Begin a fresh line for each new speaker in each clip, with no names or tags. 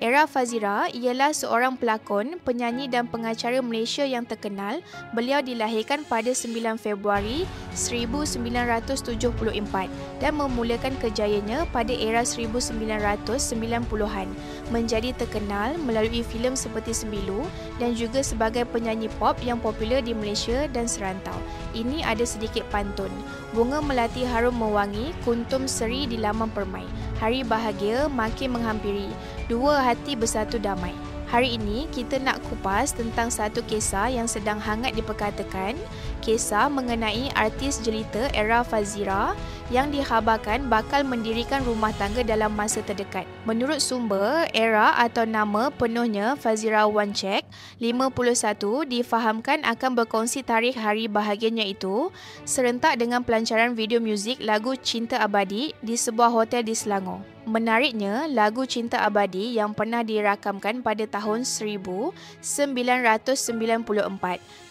Era Fazira ialah seorang pelakon, penyanyi dan pengacara Malaysia yang terkenal. Beliau dilahirkan pada 9 Februari 1974 dan memulakan kejayaannya pada era 1990-an. Menjadi terkenal melalui filem seperti Sembilu dan juga sebagai penyanyi pop yang popular di Malaysia dan serantau. Ini ada sedikit pantun. Bunga melati harum mewangi, kuntum seri di laman permai. Hari bahagia makin menghampiri, dua hati bersatu damai. Hari ini kita nak kupas tentang satu kisah yang sedang hangat diperkatakan, kisah mengenai artis jelita era Fazira yang dikhabarkan bakal mendirikan rumah tangga dalam masa terdekat. Menurut sumber, era atau nama penuhnya Fazira Wan Check, 51, difahamkan akan berkongsi tarikh hari bahagianya itu serentak dengan pelancaran video muzik lagu Cinta Abadi di sebuah hotel di Selangor. Menariknya, lagu Cinta Abadi yang pernah dirakamkan pada tahun 1994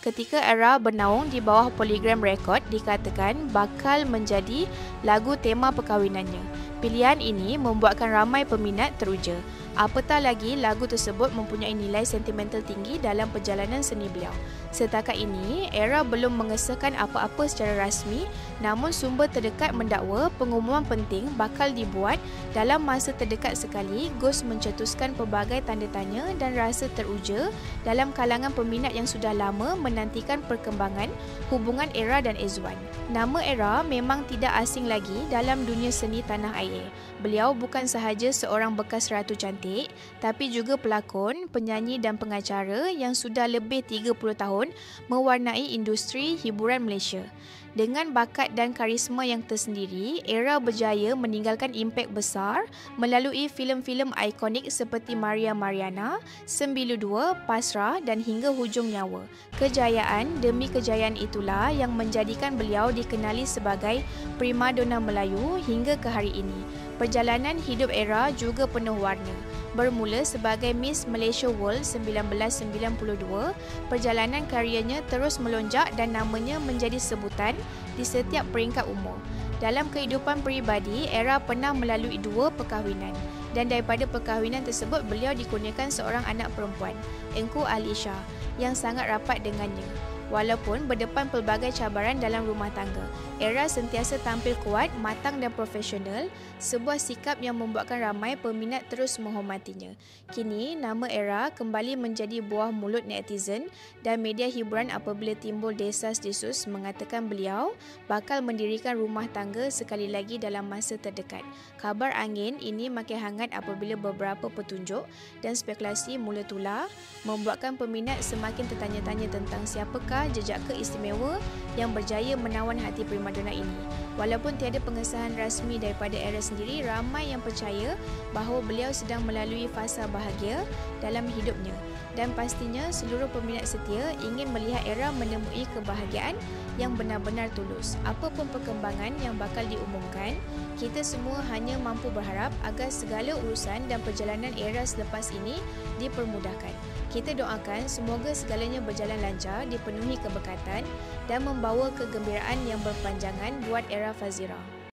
ketika era bernaung di bawah Polygram Record dikatakan bakal menjadi lagu tema perkahwinannya. Pilihan ini membuatkan ramai peminat teruja. Apatah lagi lagu tersebut mempunyai nilai sentimental tinggi dalam perjalanan seni beliau. Setakat ini, era belum mengesahkan apa-apa secara rasmi, namun sumber terdekat mendakwa pengumuman penting bakal dibuat dalam masa terdekat sekaligus mencetuskan pelbagai tanda tanya dan rasa teruja dalam kalangan peminat yang sudah lama menantikan perkembangan hubungan Era dan Ezwan. Nama Era memang tidak asing lagi dalam dunia seni tanah air. Beliau bukan sahaja seorang bekas ratu cantik, tapi juga pelakon, penyanyi dan pengacara yang sudah lebih 30 tahun mewarnai industri hiburan Malaysia. Dengan bakat dan karisma yang tersendiri, Era berjaya meninggalkan impak besar melalui filem-filem ikonik seperti Maria Mariana, Sembilu 2, Pasrah dan hingga Hujung Nyawa. Kejayaan demi kejayaan itulah yang menjadikan beliau dikenali sebagai primadona Melayu hingga ke hari ini. Perjalanan hidup Era juga penuh warna. Bermula sebagai Miss Malaysia World 1992, perjalanan karirnya terus melonjak dan namanya menjadi sebutan di setiap peringkat umur. Dalam kehidupan peribadi, Era pernah melalui 2 perkahwinan dan daripada perkahwinan tersebut beliau dikurniakan seorang anak perempuan, Engku Alisha, yang sangat rapat dengannya. Walaupun berdepan pelbagai cabaran dalam rumah tangga, Era sentiasa tampil kuat, matang dan profesional, sebuah sikap yang membuatkan ramai peminat terus menghormatinya. Kini, nama Era kembali menjadi buah mulut netizen dan media hiburan apabila timbul desas-desus mengatakan beliau bakal mendirikan rumah tangga sekali lagi dalam masa terdekat. Kabar angin ini makin hangat apabila beberapa petunjuk dan spekulasi mula tular, membuatkan peminat semakin tertanya-tanya tentang siapakah jejak keistimewa yang berjaya menawan hati primadona ini. Walaupun tiada pengesahan rasmi daripada Era sendiri, ramai yang percaya bahawa beliau sedang melalui fasa bahagia dalam hidupnya dan pastinya seluruh peminat setia ingin melihat Era menemui kebahagiaan yang benar-benar tulus. Apapun perkembangan yang bakal diumumkan, kita semua hanya mampu berharap agar segala urusan dan perjalanan Era selepas ini dipermudahkan. Kita doakan semoga segalanya berjalan lancar, dipenuhi keberkatan dan membawa kegembiraan yang berpanjangan buat Era Fazira.